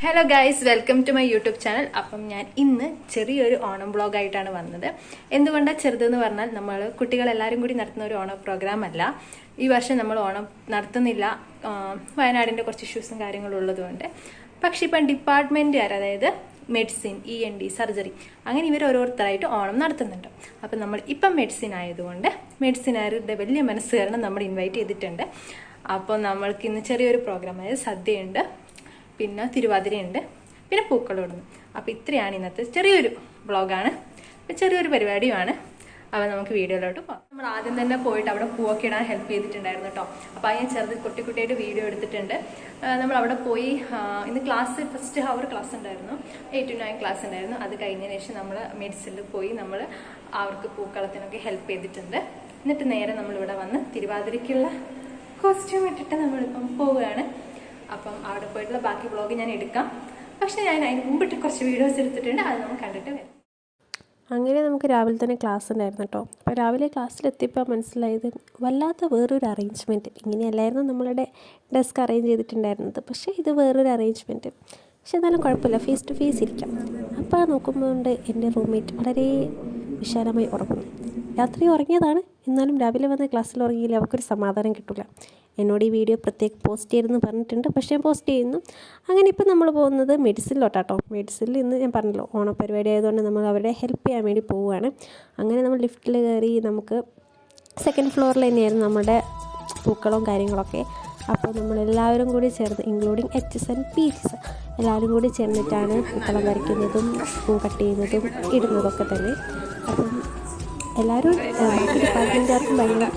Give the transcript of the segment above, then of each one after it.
Hello guys, welcome to my YouTube channel. അപ്പം ഞാൻ ഇന്ന് ചെറിയൊരു ഓണം വ്ളോഗായിട്ടാണ് വന്നത്. എന്തുകൊണ്ടാണ് ചെറുതെന്ന് പറഞ്ഞാൽ നമ്മൾ കുട്ടികളെല്ലാവരും കൂടി നടത്തുന്ന ഒരു ഓണം പ്രോഗ്രാം അല്ല. ഈ വർഷം നമ്മൾ ഓണം നടത്തുന്നില്ല, വയനാടിൻ്റെ കുറച്ച് ഇഷ്യൂസും കാര്യങ്ങളും ഉള്ളതുകൊണ്ട്. പക്ഷെ ഇപ്പം ഡിപ്പാർട്ട്മെൻറ്റുകാർ, അതായത് മെഡിസിൻ, ENT, സർജറി, അങ്ങനെ ഇവർ ഓരോരുത്തരായിട്ട് ഓണം നടത്തുന്നുണ്ട്. അപ്പം നമ്മൾ ഇപ്പം മെഡിസിൻ ആയതുകൊണ്ട് മെഡിസിനാരുടെ വലിയ മനസ്സ് കാരണം നമ്മൾ ഇൻവൈറ്റ് ചെയ്തിട്ടുണ്ട്. അപ്പോൾ നമ്മൾക്ക് ഇന്ന് ചെറിയൊരു പ്രോഗ്രാം, അതായത് സദ്യയുണ്ട്, പിന്നെ തിരുവാതിരയുണ്ട്, പിന്നെ പൂക്കളോടുന്നു. അപ്പോൾ ഇത്രയാണ് ഇന്നത്തെ ചെറിയൊരു വ്ളോഗാണ്, ചെറിയൊരു പരിപാടിയുമാണ്. അപ്പോൾ നമുക്ക് വീഡിയോയിലോട്ട് പോകാം. നമ്മൾ ആദ്യം തന്നെ പോയിട്ട് അവിടെ പൂവൊക്കെ ഇടാൻ ഹെൽപ്പ് ചെയ്തിട്ടുണ്ടായിരുന്നു കേട്ടോ. അപ്പോൾ ഞാൻ ചെറുത് കുട്ടിയായിട്ട് വീഡിയോ എടുത്തിട്ടുണ്ട്. നമ്മൾ അവിടെ പോയി ഇന്ന് ഫസ്റ്റ് ഹവർ ക്ലാസ് ഉണ്ടായിരുന്നു, 8 to 9 ക്ലാസ് ഉണ്ടായിരുന്നു. അത് കഴിഞ്ഞതിന് ശേഷം നമ്മൾ മെഡിസിനിൽ പോയി നമ്മൾ അവർക്ക് പൂക്കളത്തിനൊക്കെ ഹെൽപ്പ് ചെയ്തിട്ടുണ്ട്. എന്നിട്ട് നേരെ നമ്മളിവിടെ വന്ന് തിരുവാതിരയ്ക്കുള്ള കോസ്റ്റ്യൂം ഇട്ടിട്ട് നമ്മളിപ്പം പോവുകയാണ്. അപ്പം അവിടെ പോയിട്ടുള്ള ബാക്കി വ്ളോഗ് ഞാൻ എടുക്കാം. പക്ഷെ ഞാൻ അതിന് മുമ്പിട്ട് കുറച്ച് വീഡിയോസ് എടുത്തിട്ടുണ്ട്, അത് നമുക്ക് കണ്ടിട്ട് വരാം. അങ്ങനെ നമുക്ക് രാവിലെ തന്നെ ക്ലാസ് ഉണ്ടായിരുന്നു കേട്ടോ. അപ്പോൾ രാവിലെ ക്ലാസ്സിലെത്തിയപ്പോൾ മനസ്സിലായത് വല്ലാത്ത വേറൊരു അറേഞ്ച്മെൻറ്റ്. ഇങ്ങനെയല്ലായിരുന്നു നമ്മളുടെ ഡെസ്ക് അറേഞ്ച് ചെയ്തിട്ടുണ്ടായിരുന്നത്, പക്ഷേ ഇത് വേറൊരു അറേഞ്ച്മെൻറ്റ്. പക്ഷെ എന്നാലും കുഴപ്പമില്ല, ഫേസ് ടു ഫേസ് ഇരിക്കാം. അപ്പോൾ നോക്കുമ്പോൾ എൻ്റെ റൂംമേറ്റ് വളരെ വിശാലമായി ഉറങ്ങുന്നു. രാത്രി ഉറങ്ങിയതാണ്, എന്നാലും രാവിലെ വന്ന് ക്ലാസ്സിൽ ഉറങ്ങിയില്ല, അവർക്കൊരു സമാധാനം കിട്ടില്ല. എന്നോട് ഈ വീഡിയോ പ്രത്യേകം പോസ്റ്റ് ചെയ്തെന്ന് പറഞ്ഞിട്ടുണ്ട്, പക്ഷേ ഞാൻ പോസ്റ്റ് ചെയ്യുന്നു. അങ്ങനെ ഇപ്പോൾ നമ്മൾ പോകുന്നത് മെഡിസിനിലോട്ടാട്ടോ. മെഡിസിനിൽ ഇന്ന് ഞാൻ പറഞ്ഞല്ലോ ഓണപ്പരിപാടി ആയതുകൊണ്ട് നമ്മൾ അവരെ ഹെൽപ്പ് ചെയ്യാൻ വേണ്ടി പോവുകയാണ്. അങ്ങനെ നമ്മൾ ലിഫ്റ്റിൽ കയറി നമുക്ക് 2nd ഫ്ലോറിൽ തന്നെയായിരുന്നു നമ്മുടെ പൂക്കളവും കാര്യങ്ങളൊക്കെ. അപ്പോൾ നമ്മളെല്ലാവരും കൂടി ചേർന്ന്, ഇൻക്ലൂഡിങ് HS and PGs, എല്ലാവരും കൂടി ചേർന്നിട്ടാണ് പൂക്കളം വരയ്ക്കുന്നതും പൂ കട്ട് ചെയ്യുന്നതും ഇടുന്നതൊക്കെ തന്നെ. അപ്പം എല്ലാവരും ബാക്കി ഡിപ്പാർട്ട്മെൻറ്റുകാർക്കും ഭയങ്കര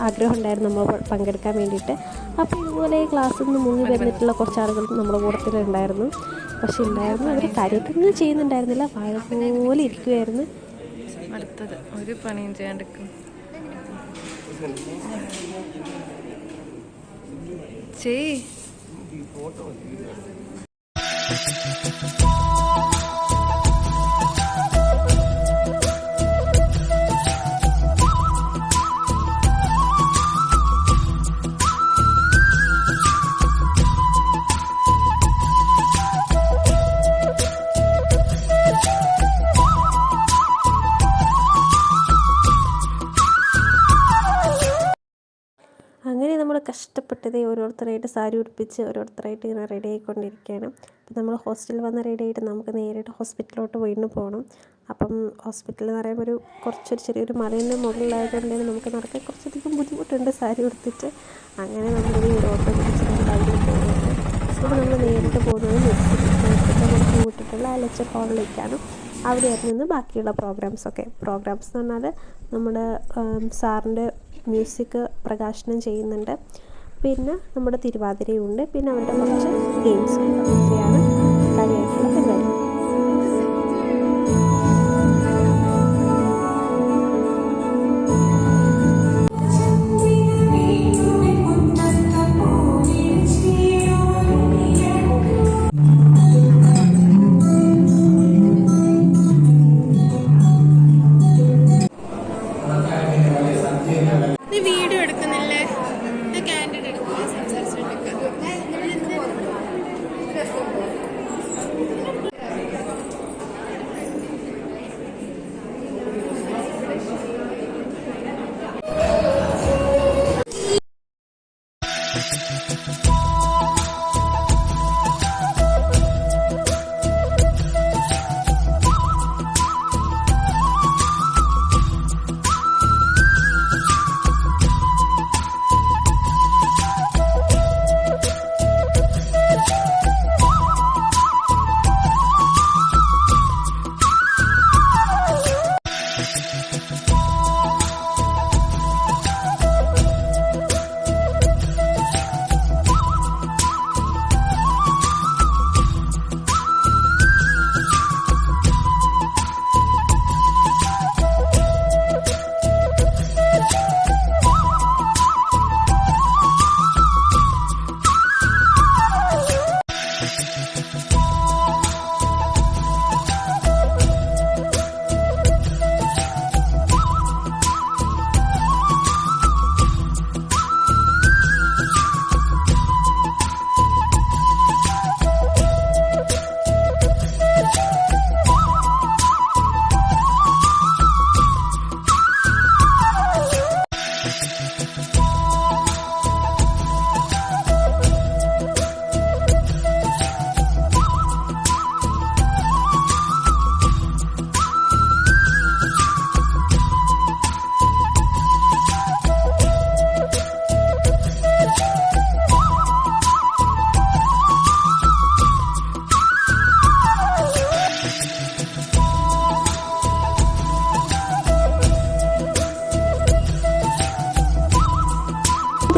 ആഗ്രഹം ഉണ്ടായിരുന്നു നമ്മൾ പങ്കെടുക്കാൻ വേണ്ടിയിട്ട്. അപ്പോൾ ഇതുപോലെ ക്ലാസ്സിൽ നിന്ന് മുങ്ങി വരുന്നിട്ടുള്ള കുറച്ച് ആളുകൾ നമ്മുടെ കൂട്ടത്തിലുണ്ടായിരുന്നു. പക്ഷെ അവർ കാര്യത്തൊന്നും ചെയ്യുന്നുണ്ടായിരുന്നില്ല, വാഴ പോലെ ഇരിക്കുമായിരുന്നു. അടുത്തത് ഒരു പണിയും ചെയ്യാണ്ടിരിക്കും. അങ്ങനെ നമ്മൾ കഷ്ടപ്പെട്ടത് ഓരോരുത്തരായിട്ട് സാരി ഉടുപ്പിച്ച് ഓരോരുത്തരായിട്ട് ഇങ്ങനെ റെഡി ആയിക്കൊണ്ടിരിക്കുകയാണ്. അപ്പം നമ്മൾ ഹോസ്റ്റലിൽ വന്ന് റെഡി ആയിട്ട് നമുക്ക് നേരിട്ട് ഹോസ്പിറ്റലിലോട്ട് വീണ്ടും പോകണം. അപ്പം ഹോസ്പിറ്റൽ എന്ന് പറയുമ്പോൾ കുറച്ചൊരു ചെറിയൊരു മലയുടെ മുകളിലായതുകൊണ്ട് തന്നെ നമുക്ക് നടക്കാൻ കുറച്ചധികം ബുദ്ധിമുട്ടുണ്ട് സാരി ഉടുത്തിട്ട്. അങ്ങനെ നമ്മളിത് ഒരു ഓട്ടോ പിടിച്ചിട്ടുണ്ടായിരുന്നു പോകുന്നത്. അപ്പോൾ നമ്മൾ നേരിട്ട് പോകുന്നത് മെഡിസിൻ വിട്ടിട്ടുള്ള ആ ലെക്ചർ ഹാളിലേക്കാണ്. അവിടെയായിരുന്നു നിന്ന് ബാക്കിയുള്ള പ്രോഗ്രാംസ് എന്ന് പറഞ്ഞാൽ നമ്മുടെ സാറിൻ്റെ മ്യൂസിക് പ്രകാശനം ചെയ്യുന്നുണ്ട്, പിന്നെ നമ്മുടെ തിരുവാതിരയുണ്ട്, പിന്നെ അവരുടെ കുറച്ച് ഗെയിംസും. ഇത്രയാണ് കാര്യമായിട്ടുള്ള പരിപാടി. വീഡിയോ എടുക്കുന്നില്ലേ? ക്യാൻഡിഡ് എടുക്കുക, സംസാരിച്ചിട്ടൊക്കെ.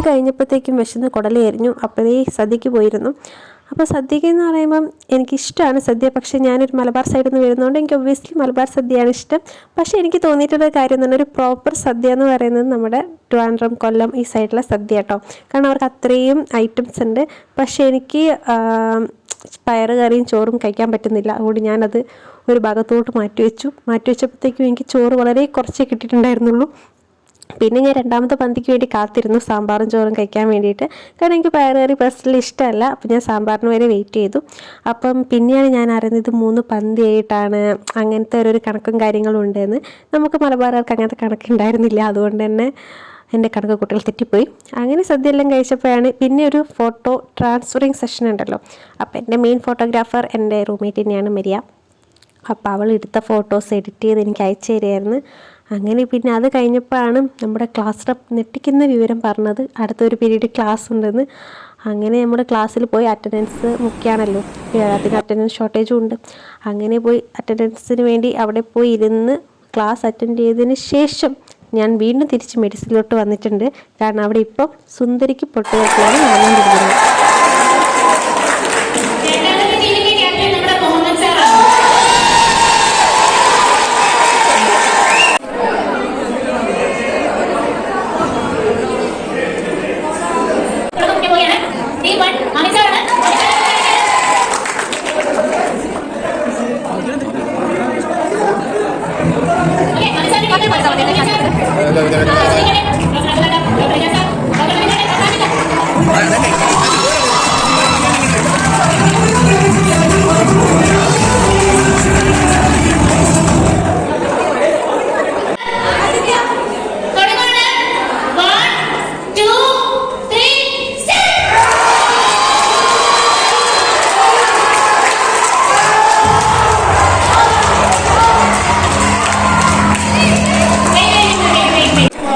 കഴിഞ്ഞപ്പോഴത്തേക്കും വിശന്ന് കുടല് എരിഞ്ഞു. അപ്പോഴേ സദ്യക്ക് പോയിരുന്നു. അപ്പോൾ സദ്യക്ക് എന്ന് പറയുമ്പം എനിക്കിഷ്ടമാണ് സദ്യ. പക്ഷേ ഞാനൊരു മലബാർ സൈഡിൽ നിന്ന് വരുന്നതുകൊണ്ട് എനിക്ക് ഒബ്വിയസ്ലി മലബാർ സദ്യയാണ് ഇഷ്ടം. പക്ഷേ എനിക്ക് തോന്നിയിട്ടുള്ള കാര്യം എന്ന് പറഞ്ഞാൽ ഒരു പ്രോപ്പർ സദ്യ എന്ന് പറയുന്നത് നമ്മുടെ ട്രിവാൻഡ്രം, കൊല്ലം ഈ സൈഡിലെ സദ്യ കേട്ടോ. കാരണം അവർക്ക് അത്രയും ഐറ്റംസ് ഉണ്ട്. പക്ഷേ എനിക്ക് പയറ് കറിയും ചോറും കഴിക്കാൻ പറ്റുന്നില്ല. അതുകൊണ്ട് ഞാനത് ഒരു ഭാഗത്തോട്ട് മാറ്റിവെച്ചപ്പോഴത്തേക്കും എനിക്ക് ചോറ് വളരെ കുറച്ചേ കിട്ടിയിട്ടുണ്ടായിരുന്നുള്ളൂ. പിന്നെ ഞാൻ രണ്ടാമത്തെ പന്തിക്ക് വേണ്ടി കാത്തിരുന്നു സാമ്പാറും ചോറും കഴിക്കാൻ വേണ്ടിയിട്ട്. കാരണം എനിക്ക് പയറുകറി പേഴ്സണലി ഇഷ്ടമല്ല. അപ്പോൾ ഞാൻ സാമ്പാറിന് വരെ വെയിറ്റ് ചെയ്തു. അപ്പം പിന്നെയാണ് ഞാൻ അറിയുന്നത് ഇത് 3 പന്തിയായിട്ടാണ്, അങ്ങനത്തെ ഒരു കണക്കും കാര്യങ്ങളും ഉണ്ടെന്ന്. നമുക്ക് മലബാറുകാർക്ക് അങ്ങനത്തെ കണക്കുണ്ടായിരുന്നില്ല. അതുകൊണ്ട് തന്നെ എൻ്റെ കണക്ക് കുട്ടികൾ തെറ്റിപ്പോയി. അങ്ങനെ സദ്യ എല്ലാം കഴിച്ചപ്പോഴാണ് പിന്നെ ഒരു ഫോട്ടോ ട്രാൻസ്ഫറിങ് സെഷൻ ഉണ്ടല്ലോ. അപ്പോൾ എൻ്റെ മെയിൻ ഫോട്ടോഗ്രാഫർ എൻ്റെ റൂംമേറ്റ് തന്നെയാണ് മരിയ. അപ്പോൾ അവൾ എടുത്ത ഫോട്ടോസ് എഡിറ്റ് ചെയ്ത് എനിക്ക് അയച്ചു തരുമായിരുന്നു. അങ്ങനെ പിന്നെ അത് കഴിഞ്ഞപ്പോഴാണ് നമ്മുടെ ക്ലാസ് റെപ്പ് ഞെട്ടിക്കുന്ന വിവരം പറഞ്ഞത് അടുത്തൊരു പീരീഡ് ക്ലാസ് ഉണ്ടെന്ന്. അങ്ങനെ നമ്മുടെ ക്ലാസ്സിൽ പോയി അറ്റൻഡൻസ് മുഖ്യമാണല്ലോ, അതിന് അറ്റൻഡൻസ് ഷോർട്ടേജും ഉണ്ട്. അങ്ങനെ പോയി അറ്റൻഡൻസിന് വേണ്ടി അവിടെ പോയി ഇരുന്ന് ക്ലാസ് അറ്റൻഡ് ചെയ്തതിന് ശേഷം ഞാൻ വീണ്ടും തിരിച്ച് മെഡിസിനിലോട്ട് വന്നിട്ടുണ്ട്. കാരണം അവിടെ ഇപ്പം സുന്ദരിക്ക് പൊട്ടുകൾക്കാണ് നടന്നുകൊണ്ടിരിക്കുന്നത്.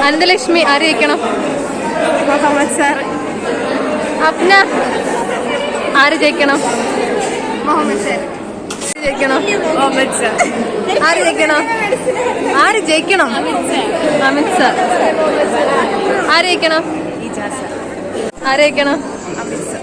അനന്തലക്ഷ്മി ആര് ജയിക്കണം? മുഹമ്മദ് സാർ. അപ്ന ആര് ജയിക്കണം? മുഹമ്മദ് സാർ. ജയിക്കണം? മുഹമ്മദ് സാർ. ആര് ജയിക്കണം? ആര് ജയിക്കണം? അമിത് സാർ. ആര് ജയിക്കണം? ആര് ജയിക്കണം? അമിത് സാർ.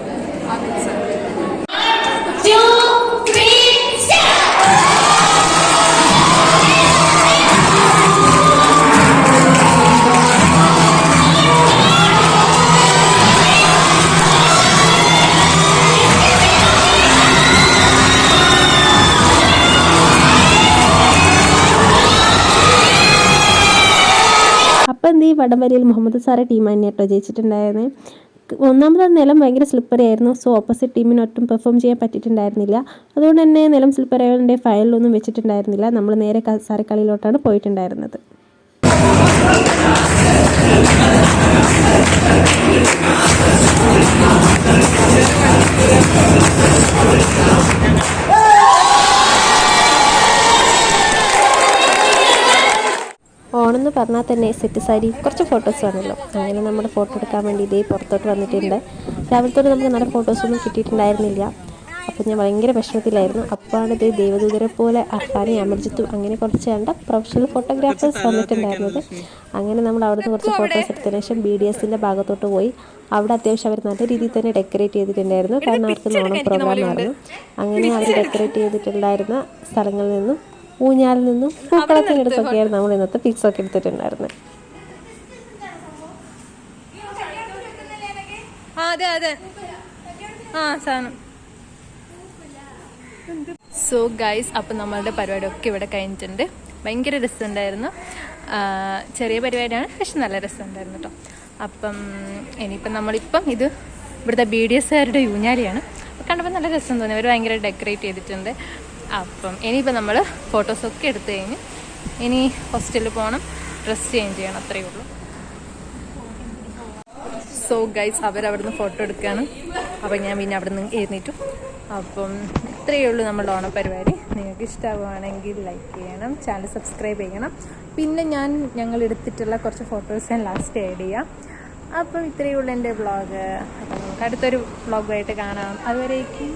അപ്പം എന്ത് ഈ വടംവലിയിൽ മുഹമ്മദ് സാറെ ടീമാണ് കേട്ടോ ജയിച്ചിട്ടുണ്ടായിരുന്നത്. ഒന്നാമത് നിലം ഭയങ്കര സ്ലിപ്പറി ആയിരുന്നു. സോ ഓപ്പോസിറ്റ് ടീമിന് ഒട്ടും പെർഫോം ചെയ്യാൻ പറ്റിയിട്ടുണ്ടായിരുന്നില്ല. അതുകൊണ്ട് തന്നെ നിലം സ്ലിപ്പറി ആയതിൻ്റെ ഫയലിലൊന്നും വെച്ചിട്ടുണ്ടായിരുന്നില്ല. നമ്മൾ നേരെ സാറെ കളിയിലോട്ടാണ് പോയിട്ടുണ്ടായിരുന്നത്. ഓണമെന്ന് പറഞ്ഞാൽ തന്നെ സെറ്റ് സാരി കുറച്ച് ഫോട്ടോസ് വേണമല്ലോ. അങ്ങനെ നമ്മുടെ ഫോട്ടോ എടുക്കാൻ വേണ്ടി ഇതേ പുറത്തോട്ട് വന്നിട്ടുണ്ട്. രാവിലത്തോടെ നമുക്ക് നല്ല ഫോട്ടോസൊന്നും കിട്ടിയിട്ടുണ്ടായിരുന്നില്ല. അപ്പോൾ ഞാൻ ഭയങ്കര വിഷമത്തിലായിരുന്നു. അപ്പോഴാണ് ഇതേ ദേവദൂതരെ പോലെ അർഫാനെ അമർജിത്തും അങ്ങനെ കുറച്ച് കണ്ട പ്രൊഫഷണൽ ഫോട്ടോഗ്രാഫേഴ്സ് വന്നിട്ടുണ്ടായിരുന്നത്. അങ്ങനെ നമ്മൾ അവിടുന്ന് കുറച്ച് ഫോട്ടോസ് എടുത്തതിന് ശേഷം BDSൻ്റെ ഭാഗത്തോട്ട് പോയി. അവിടെ അത്യാവശ്യം അവർ നല്ല രീതിയിൽ തന്നെ ഡെക്കറേറ്റ് ചെയ്തിട്ടുണ്ടായിരുന്നു. കാരണം അവർക്ക് ഓണം പ്രോഗ്രാം ആയിരുന്നു. അങ്ങനെ അവർ ഡെക്കറേറ്റ് ചെയ്തിട്ടുണ്ടായിരുന്ന സ്ഥലങ്ങളിൽ നിന്നും ഊഞ്ഞാലിൽ നിന്നും പൂക്കളത്തിനടുത്തൊക്കെയാണ് നമ്മൾ ഇന്നത്തെ പിക്സൊക്കെ എടുത്തിട്ടുണ്ടായിരുന്നത്. അതെ അതെ ആ സാധനം. സോ ഗൈസ്, അപ്പം നമ്മളുടെ പരിപാടിയൊക്കെ ഇവിടെ കഴിഞ്ഞിട്ടുണ്ട്. ഭയങ്കര രസമുണ്ടായിരുന്നു. ചെറിയ പരിപാടിയാണ്, പക്ഷെ നല്ല രസമുണ്ടായിരുന്നു കേട്ടോ. അപ്പം ഇനിയിപ്പം നമ്മളിപ്പം ഇത് ഇവിടുത്തെ BDSകാരുടെ ഊഞ്ഞാലിയാണ്. കണ്ടപ്പോൾ നല്ല രസം തോന്നി. അവർ ഭയങ്കര ഡെക്കറേറ്റ് ചെയ്തിട്ടുണ്ട്. അപ്പം ഇനിയിപ്പോൾ നമ്മൾ ഫോട്ടോസൊക്കെ എടുത്തു കഴിഞ്ഞ് ഇനി ഹോസ്റ്റലിൽ പോകണം, ഡ്രസ് ചേഞ്ച് ചെയ്യണം, അത്രയേ ഉള്ളൂ. സോ ഗൈസ്, അവരവിടുന്ന് ഫോട്ടോ എടുക്കുകയാണ്. അപ്പം ഞാൻ പിന്നെ അവിടെ നിന്ന് എഴുന്നേറ്റു. അപ്പം ഇത്രയേ ഉള്ളൂ നമ്മളുടെ ഓണപ്പരിപാടി. നിങ്ങൾക്ക് ഇഷ്ടമാവുകയാണെങ്കിൽ ലൈക്ക് ചെയ്യണം, ചാനൽ സബ്സ്ക്രൈബ് ചെയ്യണം. പിന്നെ ഞങ്ങൾ എടുത്തിട്ടുള്ള കുറച്ച് ഫോട്ടോസ് ഞാൻ ലാസ്റ്റ് ആഡ് ചെയ്യാം. അപ്പം ഇത്രയേ ഉള്ളൂ എൻ്റെ വ്ളോഗ്. അപ്പം നമുക്ക് അടുത്തൊരു വ്ളോഗുമായിട്ട് കാണാം. അതുവരേക്കും